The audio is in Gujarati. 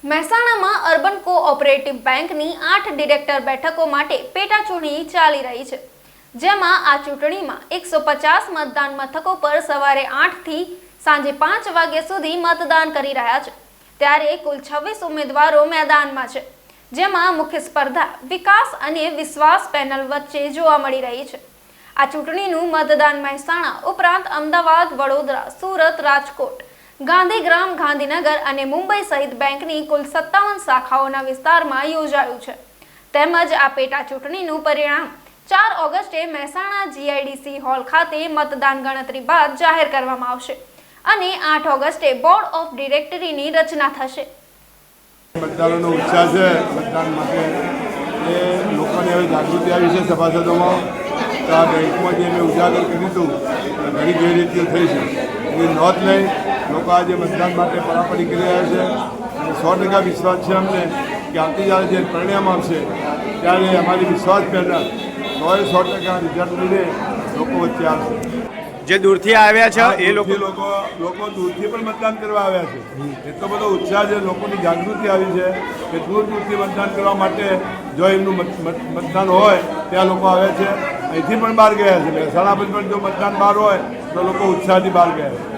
મહેસાણામાં અર્બન કોઓપરેટિવ બેંકની 8 ડિરેક્ટર બેઠકો માટે પેટા ચૂંટણી ચાલી રહી છે, જેમાં આ ચૂંટણીમાં 150 મતદાન મથકો પર સવારે 8 થી સાંજે 5 વાગ્યા સુધી મતદાન કરી રહ્યા છે। ત્યારે કુલ 26 ઉમેદવારો મેદાનમાં છે, જેમાં મુખ્ય સ્પર્ધા વિકાસ અને વિશ્વાસ પેનલ વચ્ચે જોવા મળી રહી છે। આ ચૂંટણીનું મતદાન મહેસાણા ઉપરાંત અમદાવાદ, વડોદરા, સુરત, રાજકોટ, ગાંધીગ્રામ, ગાંધીનગર અને મુંબઈ સહિત બેંકની કુલ 57 શાખાઓના વિસ્તારમાં યોજાયું છે। તેમજ આ પેટા ચૂંટણીનું પરિણામ 4 ઓગસ્ટે મહેસાણા જીઆઈડીસી હોલ ખાતે મતદાન ગણતરી બાદ જાહેર કરવામાં આવશે અને 8 ઓગસ્ટે બોર્ડ ઓફ ડિરેક્ટરીની રચના થશે। મતદારોનો ઉત્સાહ છે મતદાન માટે એ લોકોને હવે જાગૃતિ આવી છે સભાસદોમાં। તો આ બેંકમાં જે મેં ઉજાગર કર્યું હતું ઘણી ગેરરીતિઓ થઈ છે, એની નોંધ લઈ લોકો આજે મતદાન માટે પરાપડી કરી રહ્યા છે અને 100% વિશ્વાસ છે અમને કે આવતીકાલે જે પરિણામ આવશે ત્યારે અમારી વિશ્વાસ પેનલ 100% રિઝલ્ટ લઈને લોકો વચ્ચે આવશે। જે દૂરથી આવ્યા છે એ લોકો દૂરથી પણ મતદાન કરવા આવ્યા છે। એટલો બધો ઉત્સાહ છે, લોકોની જાગૃતિ આવી છે કે દૂરથી મતદાન કરવા માટે જો એમનું મતદાન હોય ત્યાં લોકો આવે છે। અહીંથી પણ બહાર ગયા છે, મહેસાણા પણ જો મતદાન બહાર હોય તો લોકો ઉત્સાહથી બહાર ગયા છે।